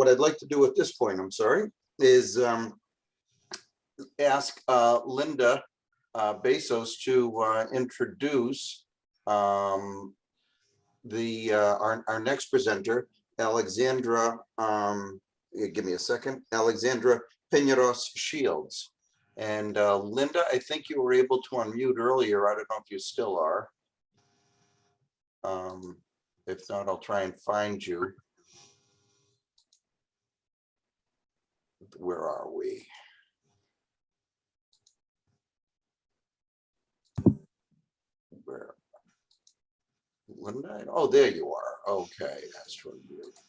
what I'd like to do at this point, I'm sorry, is ask Linda Bezos to introduce our next presenter, Alexandra, give me a second, Alexandra Piñeros Shields. And Linda, I think you were able to unmute earlier. I don't know if you still are. If not, I'll try and find you. Where are we? Where? Linda? Oh, there you are. Okay, that's true.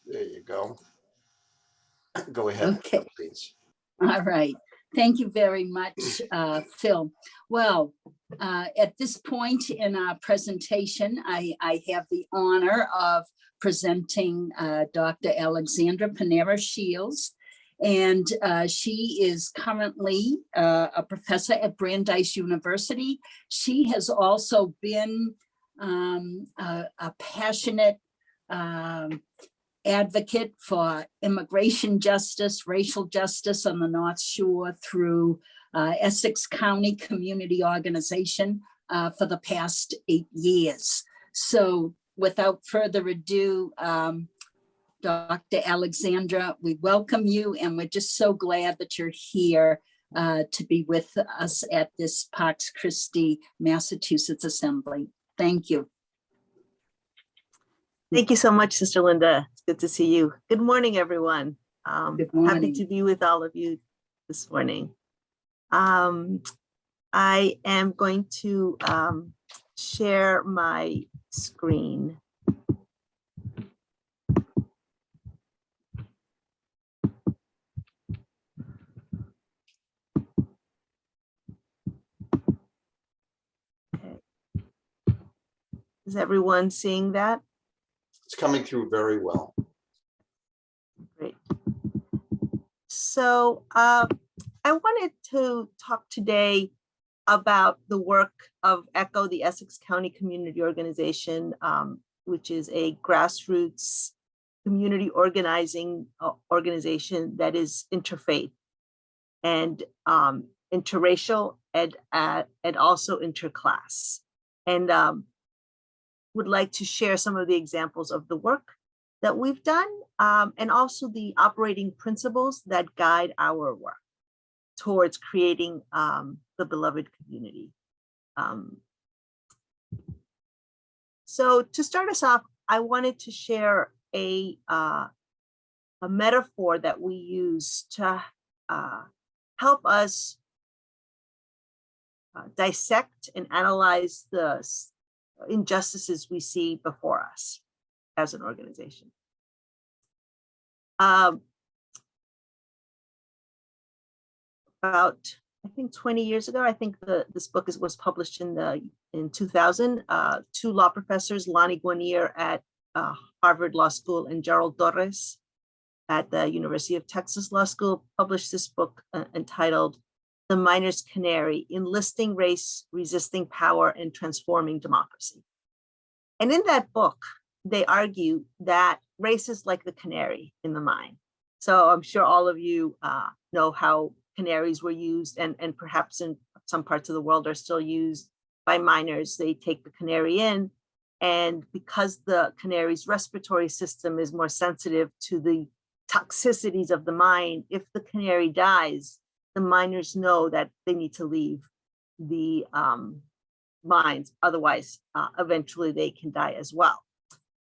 There you go. Go ahead, Okay. please. All right. Thank you very much, Phil. Well, at this point in our presentation, I have the honor of presenting Dr. Alexandra Piñeros Shields. And she is currently a professor at Brandeis University. She has also been a passionate advocate for immigration justice, racial justice on the North Shore through Essex County Community Organization for the past 8 years. So without further ado, Dr. Alexandra, we welcome you, and we're just so glad that you're here to be with us at this Pax Christi, Massachusetts Assembly. Thank you. Thank you so much, Sister Linda. It's good to see you. Good morning, everyone. Good morning. Happy to be with all of you this morning. I am going to share my screen. Okay. Is everyone seeing that? It's coming through very well. Great. So I wanted to talk today about the work of ECHO, the Essex County Community Organization, which is a grassroots community organizing organization that is interfaith and interracial and also interclass. And would like to share some of the examples of the work that we've done and also the operating principles that guide our work towards creating the beloved community. So to start us off, I wanted to share a metaphor that we use to help us dissect and analyze the injustices we see before us as an organization. About, I think 20 years ago, I think this book was published in 2000. Two law professors, Lonnie Guinier at Harvard Law School and Gerald Torres at the University of Texas Law School, published this book entitled The Miner's Canary: Enlisting Race, Resisting Power, and Transforming Democracy. And in that book, they argue that race is like the canary in the mine. So I'm sure all of you know how canaries were used and perhaps in some parts of the world are still used by miners. They take the canary in, and because the canary's respiratory system is more sensitive to the toxicities of the mine, if the canary dies, the miners know that they need to leave the mines. Otherwise, eventually they can die as well.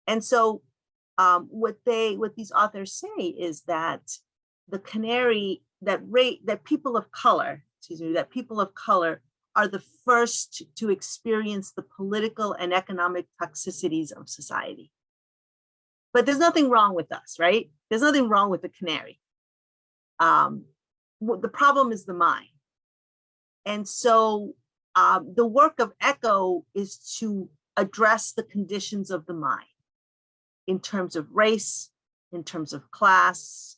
And so what these authors say is that the canary, that people of color are the first to experience the political and economic toxicities of society. But there's nothing wrong with us, right? There's nothing wrong with the canary. The problem is the mine. And so the work of ECHO is to address the conditions of the mine in terms of race, in terms of class,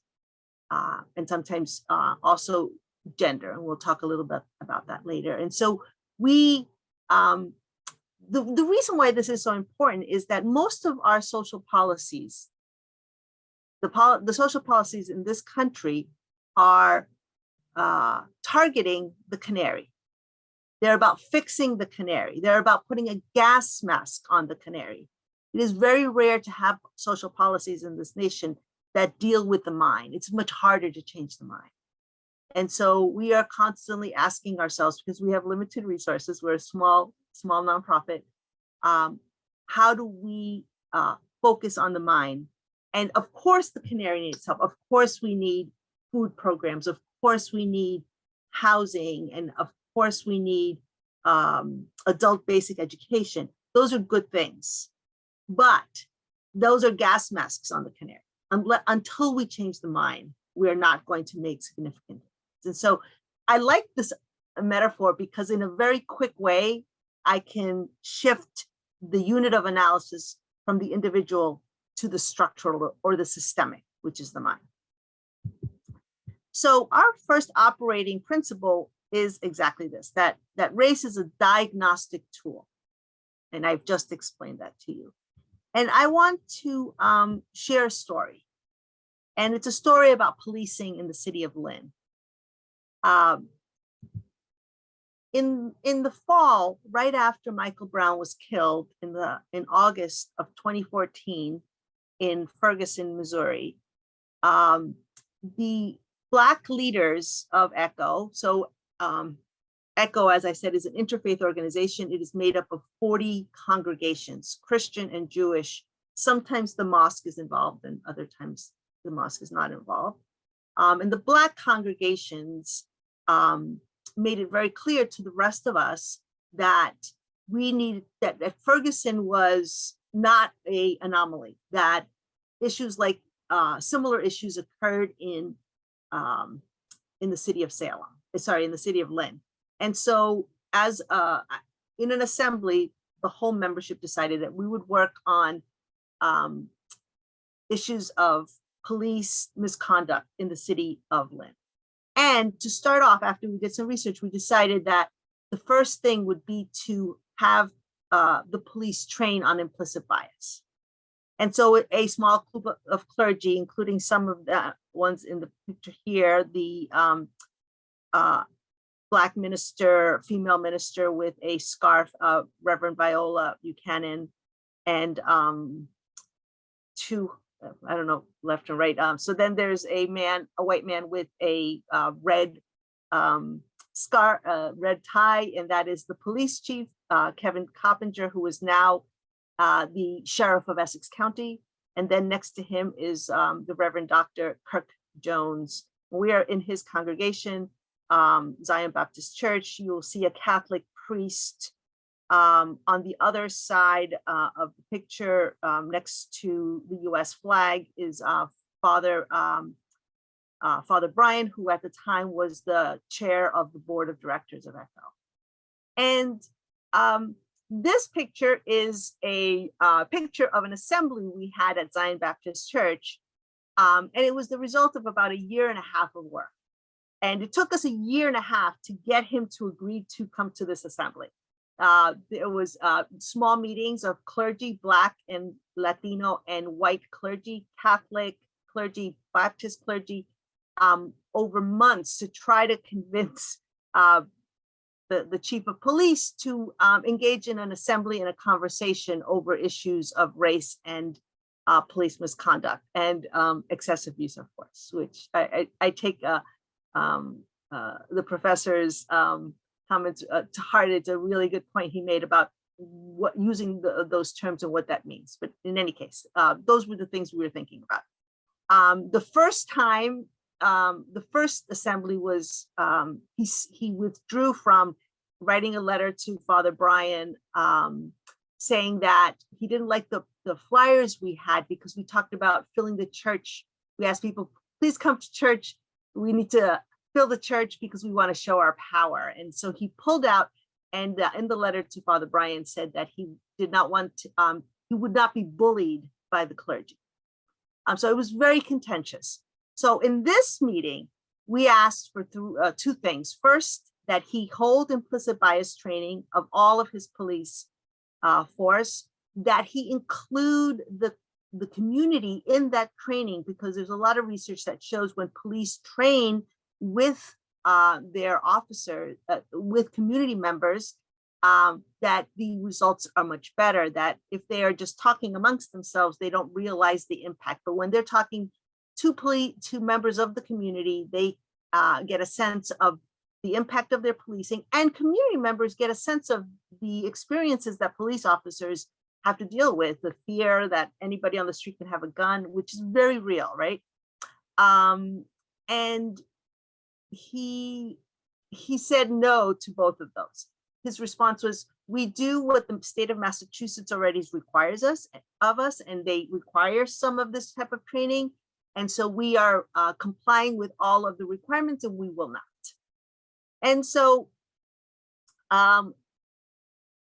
and sometimes also gender. And we'll talk a little bit about that later. And so we, the reason why this is so important is that most of our social policies the social policies in this country are targeting the canary. They're about fixing the canary. They're about putting a gas mask on the canary. It is very rare to have social policies in this nation that deal with the mind. It's much harder to change the mind. And so we are constantly asking ourselves, because we have limited resources, we're a small nonprofit, how do we focus on the mind? And of course, the canary needs help. Of course, we need food programs. Of course, we need housing. And of course, we need adult basic education. Those are good things. But those are gas masks on the canary. Until we change the mind, we're not going to make significant difference. And so I like this metaphor because in a very quick way, I can shift the unit of analysis from the individual to the structural or the systemic, which is the mind. So our first operating principle is exactly this, that race is a diagnostic tool. And I've just explained that to you. And I want to share a story. And it's a story about policing in the city of Lynn. In the fall, right after Michael Brown was killed in August of 2014 in Ferguson, Missouri, the Black leaders of ECHO, so ECHO, as I said, is an interfaith organization. It is made up of 40 congregations, Christian and Jewish. Sometimes the mosque is involved and other times the mosque is not involved. And the Black congregations made it very clear to the rest of us that that Ferguson was not an anomaly, that issues like similar issues occurred in the city of in the city of Lynn. And so as in an assembly, the whole membership decided that we would work on issues of police misconduct in the city of Lynn. And to start off, after we did some research, we decided that the first thing would be to have the police train on implicit bias. And so a small group of clergy, including some of the ones in the picture here, the Black minister, female minister with a scarf, Reverend Viola Buchanan, and two, I don't know, left and right. So then there's a white man with a red red tie, and that is the police chief, Kevin Coppinger, who is now the sheriff of Essex County. And then next to him is the Reverend Dr. Kirk Jones. We are in his congregation, Zion Baptist Church. You will see a Catholic priest. On the other side of the picture, next to the US flag, is Father Brian, who at the time was the chair of the board of directors of ECHO. And this picture is a picture of an assembly we had at Zion Baptist Church. And it was the result of about 1.5 years of work. And it took us 1.5 years to get him to agree to come to this assembly. There was small meetings of clergy, Black and Latino and white clergy, Catholic clergy, Baptist clergy, over months to try to convince the chief of police to engage in an assembly and a conversation over issues of race and police misconduct and excessive use of force, which I take the professor's comments to heart. It's a really good point he made about what using those terms and what that means. But in any case, those were the things we were thinking about. The first time, the first assembly was, he withdrew from writing a letter to Father Brian, saying that he didn't like the flyers we had because we talked about filling the church. We asked people, please come to church. We need to fill the church because we want to show our power. And so he pulled out, and in the letter to Father Brian said that he did not want to, he would not be bullied by the clergy. So it was very contentious. So in this meeting, we asked for two things. First, that he hold implicit bias training of all of his police force, that he include the community in that training, because there's a lot of research that shows when police train with their officers, with community members, that the results are much better, that if they are just talking amongst themselves, they don't realize the impact. But when they're talking to members of the community, they get a sense of the impact of their policing, and community members get a sense of the experiences that police officers have to deal with, the fear that anybody on the street can have a gun, which is very real, right? And he said no to both of those. His response was, we do what the state of Massachusetts already requires of us, and they require some of this type of training. And so we are complying with all of the requirements, and we will not. And so it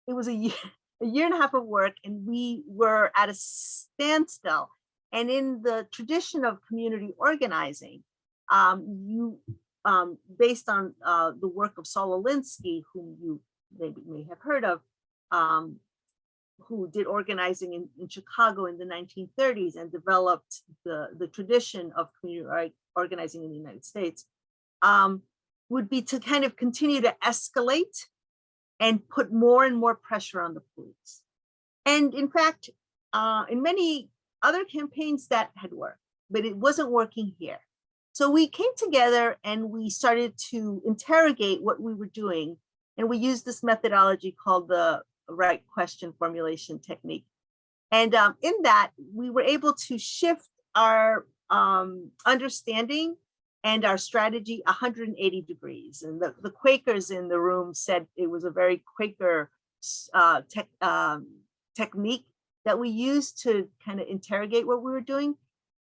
was a year and a half of work, and we were at a standstill. And in the tradition of community organizing, based on the work of Saul Alinsky, whom you may have heard of, who did organizing in Chicago in the 1930s and developed the tradition of community organizing in the United States, would be to kind of continue to escalate and put more and more pressure on the police. And in fact, in many other campaigns that had worked, but it wasn't working here. So we came together and we started to interrogate what we were doing. And we used this methodology called the right question formulation technique. And in that, we were able to shift our understanding and our strategy 180 degrees. And the Quakers in the room said it was a very Quaker technique that we used to kind of interrogate what we were doing.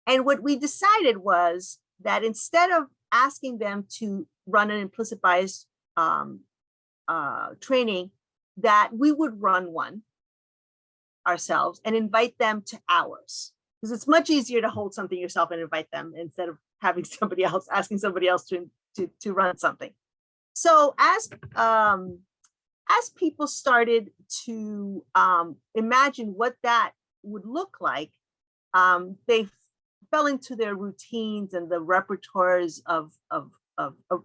And what we decided was that instead of asking them to run an implicit bias training, that we would run one ourselves and invite them to ours. Because it's much easier to hold something yourself and invite them instead of having somebody else, asking somebody else to run something. So as people started to imagine what that would look like, they fell into their routines and the repertoires of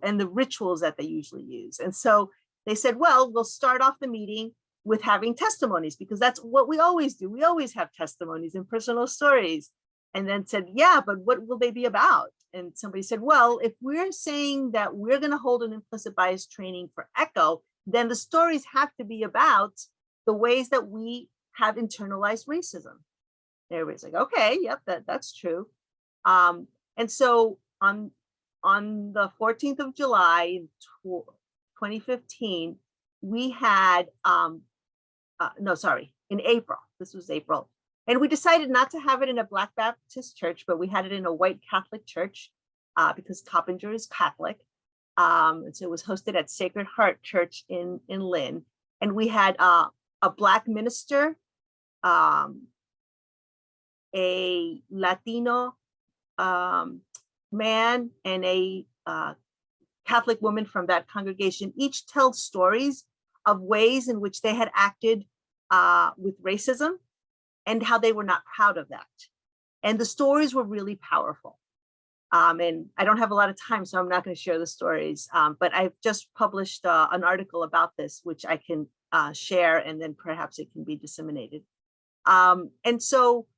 and the rituals that they usually use. And so they said, well, we'll start off the meeting with having testimonies, because that's what we always do. We always have testimonies and personal stories. And then said, yeah, but what will they be about? And somebody said, well, if we're saying that we're going to hold an implicit bias training for ECHO, then the stories have to be about the ways that we have internalized racism. And everybody's like, okay, yep, that's true. And so on the 14th of July in 2015, we had, in April, this was April. And we decided not to have it in a Black Baptist church, but we had it in a white Catholic church because Coppinger is Catholic. And so it was hosted at Sacred Heart Church in Lynn. And we had a Black minister, a Latino man, and a Catholic woman from that congregation, each tell stories of ways in which they had acted with racism and how they were not proud of that. And the stories were really powerful. And I don't have a lot of time, so I'm not going to share the stories, but I've just published an article about this, which I can share, and then perhaps it can be disseminated. And so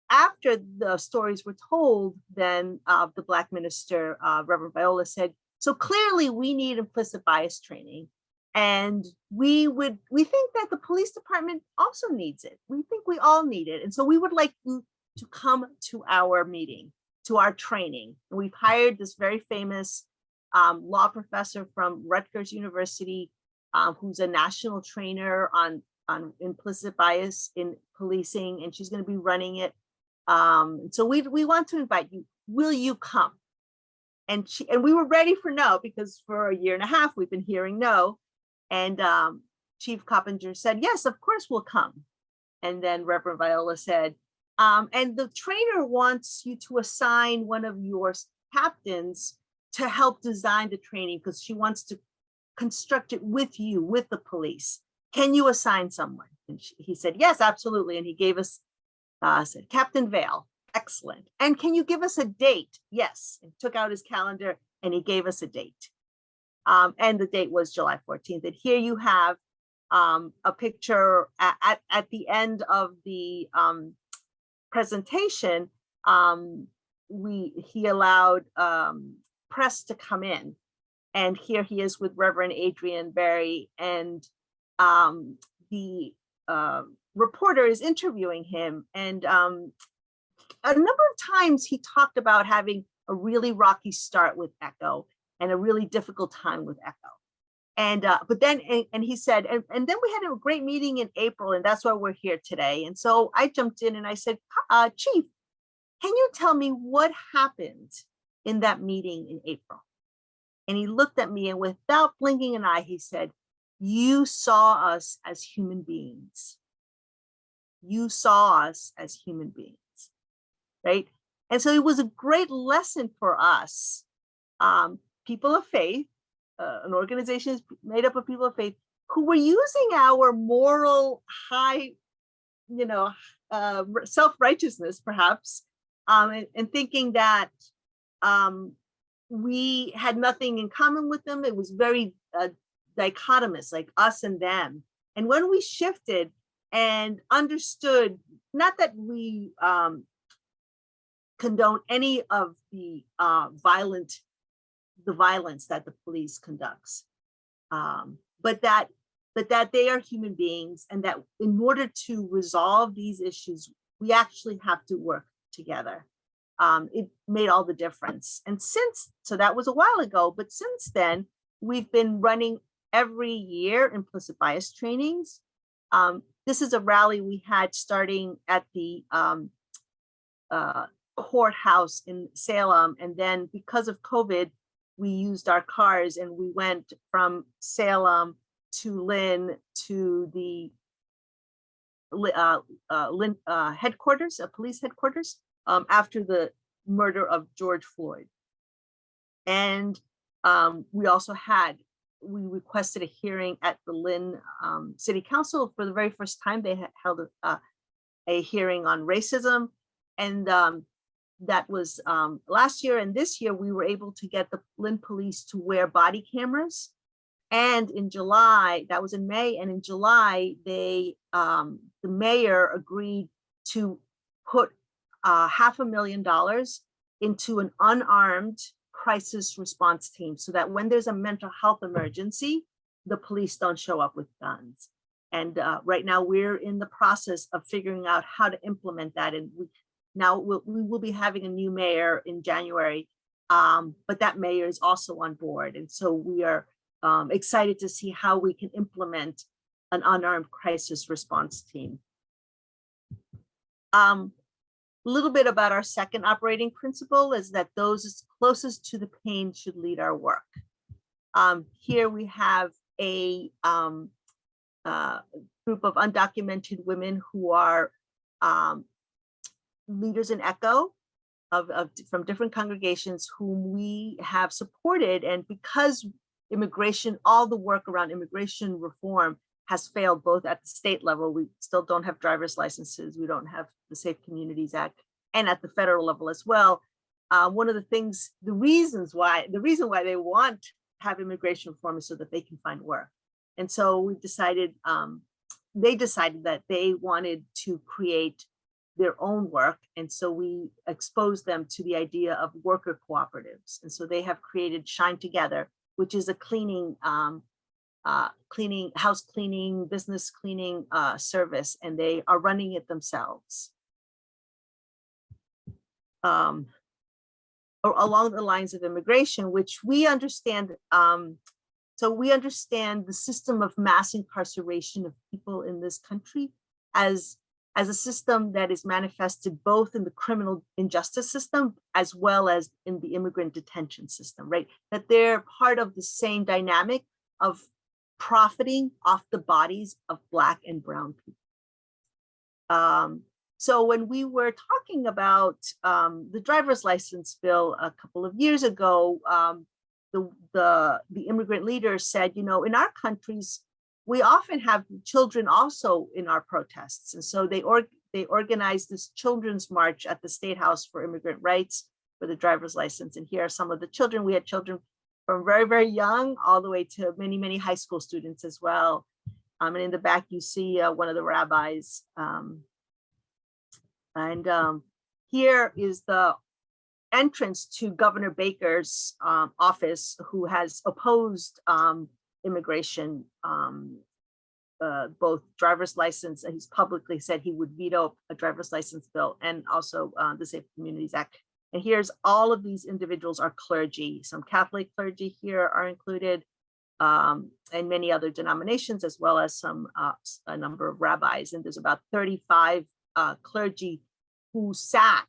after the stories were told, then the Black minister, Reverend Viola, said, so clearly we need implicit bias training. And we think that the police department also needs it. We think we all need it. And so we would like you to come to our meeting, to our training. And we've hired this very famous law professor from Rutgers University, who's a national trainer on implicit bias in policing, and she's going to be running it. So we want to invite you. Will you come? And we were ready for no, because for a year and a half we've been hearing no. And Chief Coppinger said, yes, of course we'll come. And then Reverend Viola said, and the trainer wants you to assign one of your captains to help design the training, because she wants to construct it with you, with the police. Can you assign someone? And he said, yes, absolutely. And he gave us Said, Captain Vale, excellent. And can you give us a date? Yes. And took out his calendar and he gave us a date. And the date was July 14th. And here you have a picture at the end of the presentation. He allowed press to come in. And here he is with Reverend Adrian Berry, and the reporter is interviewing him. And a number of times he talked about having a really rocky start with Echo and a really difficult time with Echo. And but then he said, and then we had a great meeting in April, and that's why we're here today. And so I jumped in and I said, Chief, can you tell me what happened in that meeting in April? And he looked at me, and without blinking an eye, he said, you saw us as human beings. You saw us as human beings, right? And so it was a great lesson for us, people of faith, an organization is made up of people of faith who were using our moral high, self-righteousness perhaps, and thinking that we had nothing in common with them. It was very dichotomous, like us and them. And when we shifted and understood, not that we condone any of the violence that the police conducts, but that they are human beings, and that in order to resolve these issues, we actually have to work together. It made all the difference. And so that was a while ago, but since then, we've been running every year implicit bias trainings. This is a rally we had starting at the courthouse in Salem. And then because of COVID, we used our cars and we went from Salem to Lynn to the Lynn headquarters, police headquarters, after the murder of George Floyd. And we requested a hearing at the Lynn City Council. For the very first time, they had held a hearing on racism. And that was last year. And this year, we were able to get the Lynn police to wear body cameras. And in July, that was in May, and in July, the mayor agreed to put $500,000 into an unarmed crisis response team, so that when there's a mental health emergency, the police don't show up with guns. And right now, we're in the process of figuring out how to implement that. And we will be having a new mayor in January, but that mayor is also on board. And so we are excited to see how we can implement an unarmed crisis response team. A little bit about our second operating principle is that those closest to the pain should lead our work. Here we have a group of undocumented women who are leaders in ECHO from different congregations whom we have supported. And because immigration, all the work around immigration reform has failed both at the state level, we still don't have driver's licenses, we don't have the Safe Communities Act, and at the federal level as well. One of the reason why they want to have immigration reform is so that they can find work. And so we decided, they decided that they wanted to create their own work. And so we exposed them to the idea of worker cooperatives. And so they have created Shine Together, which is a cleaning, house cleaning, business cleaning service, and they are running it themselves. Along the lines of immigration, which we understand, so we understand the system of mass incarceration of people in this country as a system that is manifested both in the criminal injustice system as well as in the immigrant detention system, right? That they're part of the same dynamic of profiting off the bodies of Black and Brown people. So when we were talking about the driver's license bill a couple of years ago, the immigrant leaders said, in our countries, we often have children also in our protests. And so they organized this children's march at the State House for Immigrant Rights for the driver's license. And here are some of the children. We had children from very, very young all the way to many, many high school students as well. And in the back, you see one of the rabbis. Here is the entrance to Governor Baker's office, who has opposed immigration, both driver's license, and he's publicly said he would veto a driver's license bill, and also the Safe Communities Act. And here's all of these individuals are clergy. Some Catholic clergy here are included, and many other denominations, as well as some a number of rabbis. And there's about 35 clergy who sat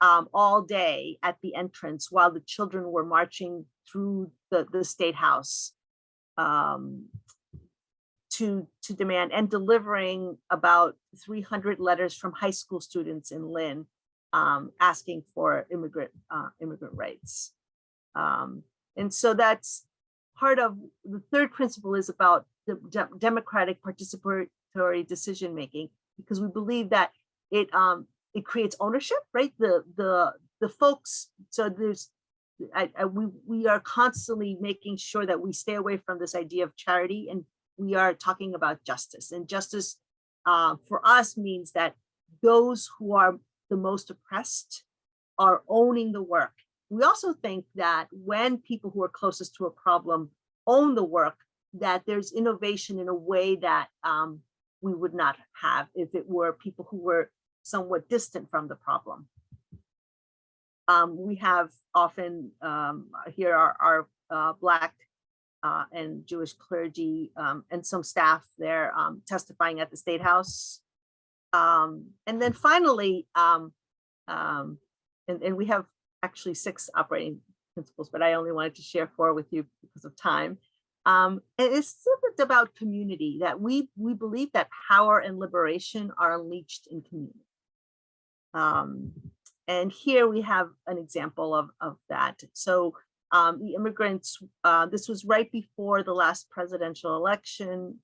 all day at the entrance while the children were marching through the State House to demand, and delivering about 300 letters from high school students in Lynn asking for immigrant rights. And so that's part of the third principle, is about the democratic participatory decision making, because we believe that it creates ownership, right? The folks, so we are constantly making sure that we stay away from this idea of charity, and we are talking about justice. And justice for us means that those who are the most oppressed are owning the work. We also think that when people who are closest to a problem own the work, that there's innovation in a way that we would not have if it were people who were somewhat distant from the problem. We have often here are Black and Jewish clergy and some staff there testifying at the State House. And then finally, and we have actually 6 operating principles, but I only wanted to share 4 with you because of time. And it's about community, that we believe that power and liberation are unleashed in community. And here we have an example of that. So the immigrants, this was right before the last presidential election.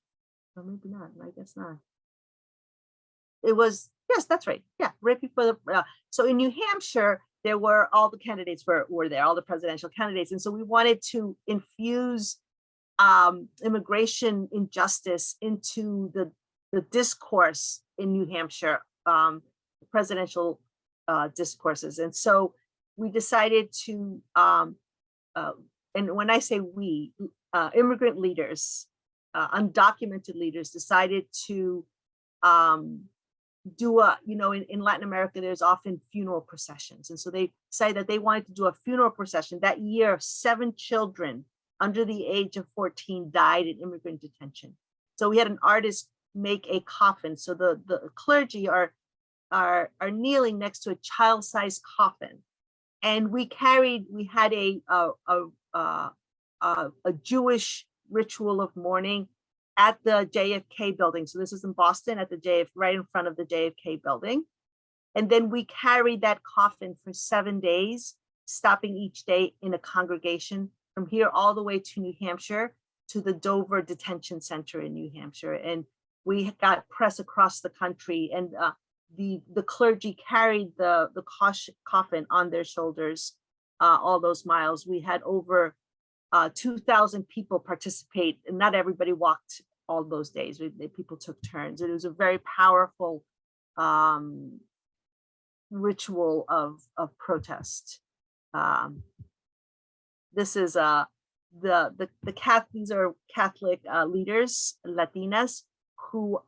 Or maybe not, I guess not. It was, yes, that's right. Yeah, right before the, so in New Hampshire, there were, all the candidates were there, all the presidential candidates. And so we wanted to infuse immigration injustice into the discourse in New Hampshire, presidential discourses. And so we decided to, and when I say we, immigrant leaders, undocumented leaders decided to do a, in Latin America, there's often funeral processions. And so they decided that they wanted to do a funeral procession. That year, 7 children under the age of 14 died in immigrant detention. So we had an artist make a coffin. So the clergy are kneeling next to a child-sized coffin. And we had a Jewish ritual of mourning at the JFK building. So this is in Boston at the right in front of the JFK building. And then we carried that coffin for 7 days, stopping each day in a congregation from here all the way to New Hampshire, to the Dover Detention Center in New Hampshire. And we got press across the country, and the clergy carried the coffin on their shoulders all those miles. We had over 2,000 people participate, and not everybody walked all those days. People took turns. It was a very powerful ritual of protest. This is these are Catholic leaders, Latinas, who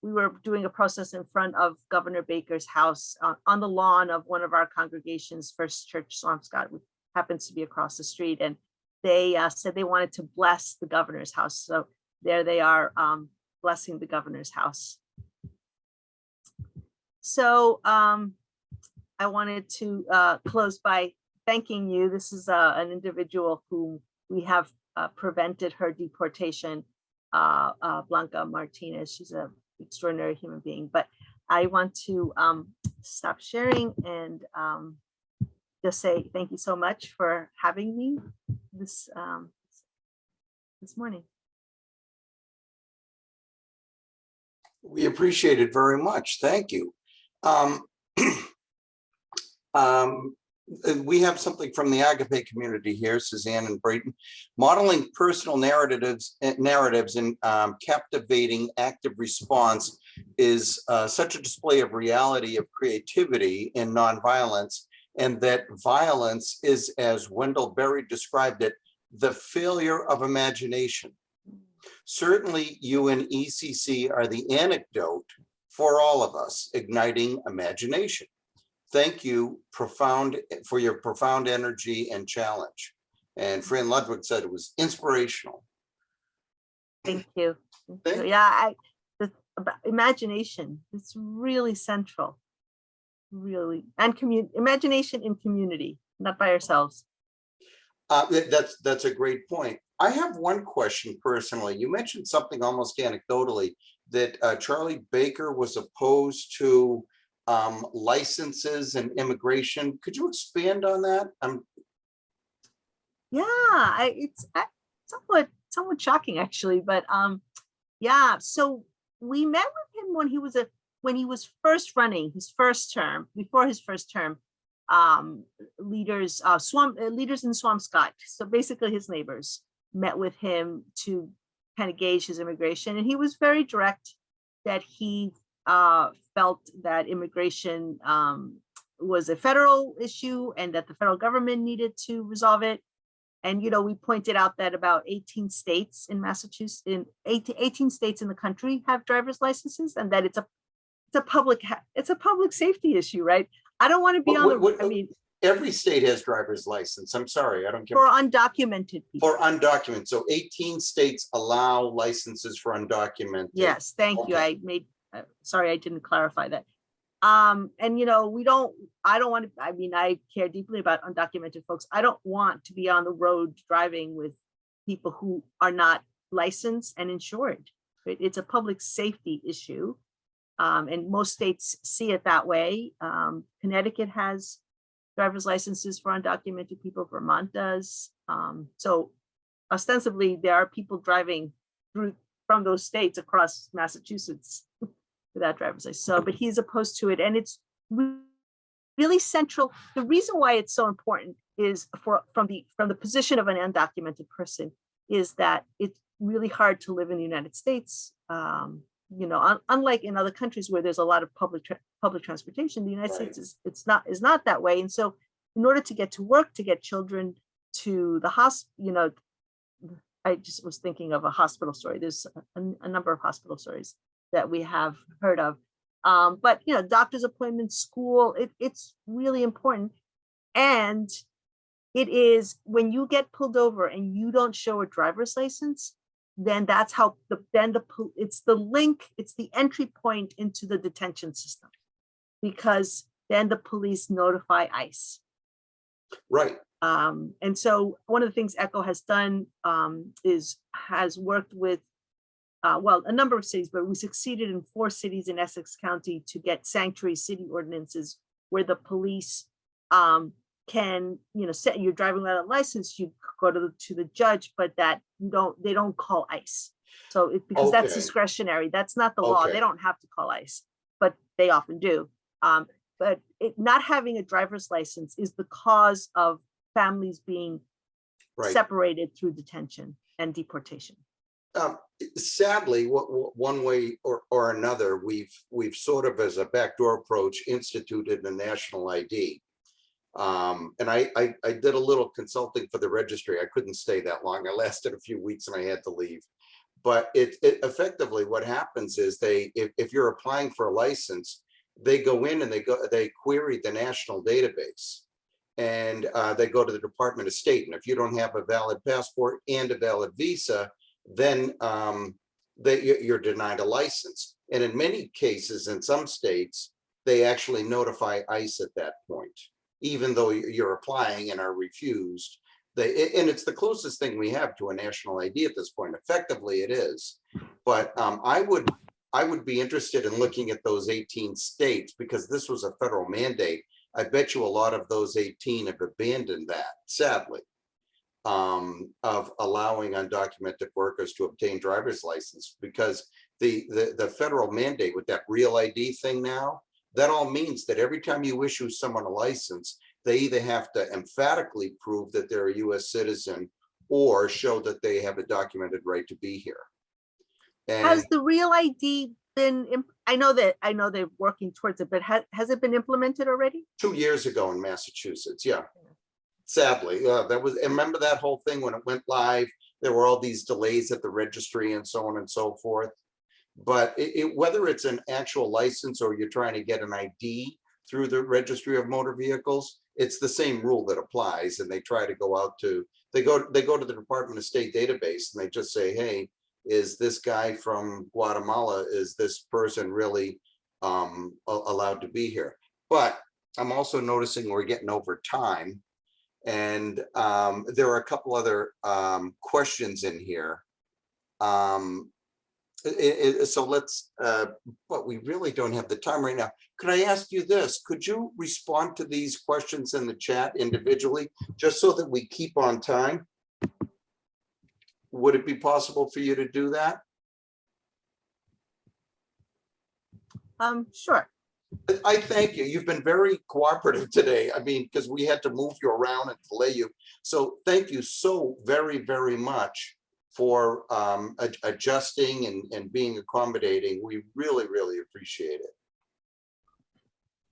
we were doing a process in front of Governor Baker's house on the lawn of one of our congregations, First Church Swampscott, which happens to be across the street. And they said they wanted to bless the governor's house. So there they are blessing the governor's house. So I wanted to close by thanking you. This is an individual who we have prevented her deportation, Blanca Martinez. She's an extraordinary human being. But I want to stop sharing and just say thank you so much for having me this morning. We appreciate it very much. Thank you. Um, we have something from the Agape community here, Suzanne and Brayton. Modeling personal narratives in captivating active response is such a display of reality, of creativity and nonviolence, and that violence is, as Wendell Berry described it, the failure of imagination. Certainly, you and ECC are the anecdote for all of us, igniting imagination. Thank you for your profound energy and challenge. And Fran Ludwig said it was inspirational. Thank you. Thank you. Yeah, about imagination, it's really central, really. And imagination in community, not by ourselves. That's a great point. I have one question personally. You mentioned something almost anecdotally that Charlie Baker was opposed to licenses and immigration. Could you expand on that? Yeah, it's somewhat shocking actually, but yeah. So we met with him when he was first running his first term, before his first term. Leaders in Swampscott, so basically his neighbors, met with him to kind of gauge his immigration, and he was very direct that he felt that immigration was a federal issue and that the federal government needed to resolve it. And we pointed out that about 18 states in Massachusetts, 18 states in the country have driver's licenses, and that it's a public safety issue, right? I don't want to be I mean, every state has driver's license. I'm sorry, I don't get for undocumented people. For undocumented. So 18 states allow licenses for undocumented. Yes, thank you. I made, sorry, I didn't clarify that. And I don't want to, I mean, I care deeply about undocumented folks. I don't want to be on the road driving with people who are not licensed and insured. It's a public safety issue. And most states see it that way. Connecticut has driver's licenses for undocumented people. Vermont does. So ostensibly, there are people driving from those states across Massachusetts without driver's license. So, but he's opposed to it, and it's really central. The reason why it's so important is from the position of an undocumented person is that it's really hard to live in the United States. Unlike in other countries where there's a lot of public transportation, the United States is not that way. And so, in order to get to work, to get children to the hospital, I just was thinking of a hospital story. There's a number of hospital stories that we have heard of, but doctor's appointments, school, it's really important. And it is when you get pulled over and you don't show a driver's license, then that's how it's the link, it's the entry point into the detention system, because then the police notify ICE. Right. And so one of the things ECHO has done has worked with, a number of cities, but we succeeded in 4 cities in Essex County to get sanctuary city ordinances where the police can, set your driving without a license, you go to the judge, but that they don't call ICE. So because that's discretionary, that's not the law. They don't have to call ICE, but they often do. But not having a driver's license is the cause of families being separated through detention and deportation. Sadly, one way or another, we've sort of, as a backdoor approach, instituted a national ID. And I did a little consulting for the registry. I couldn't stay that long. I lasted a few weeks and I had to leave. But it effectively, what happens is if you're applying for a license, they go in and they query the national database, and they go to the Department of State. And if you don't have a valid passport and a valid visa, then you're denied a license. And in many cases, in some states, they actually notify ICE at that point, even though you're applying and are refused. And it's the closest thing we have to a national ID at this point. Effectively, it is. But I would be interested in looking at those 18 states, because this was a federal mandate. I bet you a lot of those 18 have abandoned that, sadly, of allowing undocumented workers to obtain driver's license, because the federal mandate with that real ID thing now, that all means that every time you issue someone a license, they either have to emphatically prove that they're a US citizen or show that they have a documented right to be here. And Has the real ID been, I know they're working towards it, but has it been implemented already? 2 years ago in Massachusetts, yeah. Sadly, that was, and remember that whole thing when it went live, there were all these delays at the registry and so on and so forth. But whether it's an actual license or you're trying to get an ID through the registry of motor vehicles, it's the same rule that applies. And they try to go out to, they go to the Department of State database and they just say, hey, is this guy from Guatemala, is this person really allowed to be here? But I'm also noticing we're getting over time. And there are a couple other questions in here. So let's, but we really don't have the time right now. Could I ask you this? Could you respond to these questions in the chat individually, just so that we keep on time? Would it be possible for you to do that? Sure. I thank you. You've been very cooperative today. I mean, because we had to move you around and delay you. So thank you so very, very much for adjusting and being accommodating. We really, really appreciate it.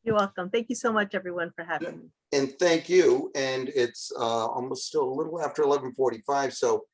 You're welcome. Thank you so much, everyone, for having me. And thank you. And it's almost still a little after 11:45. So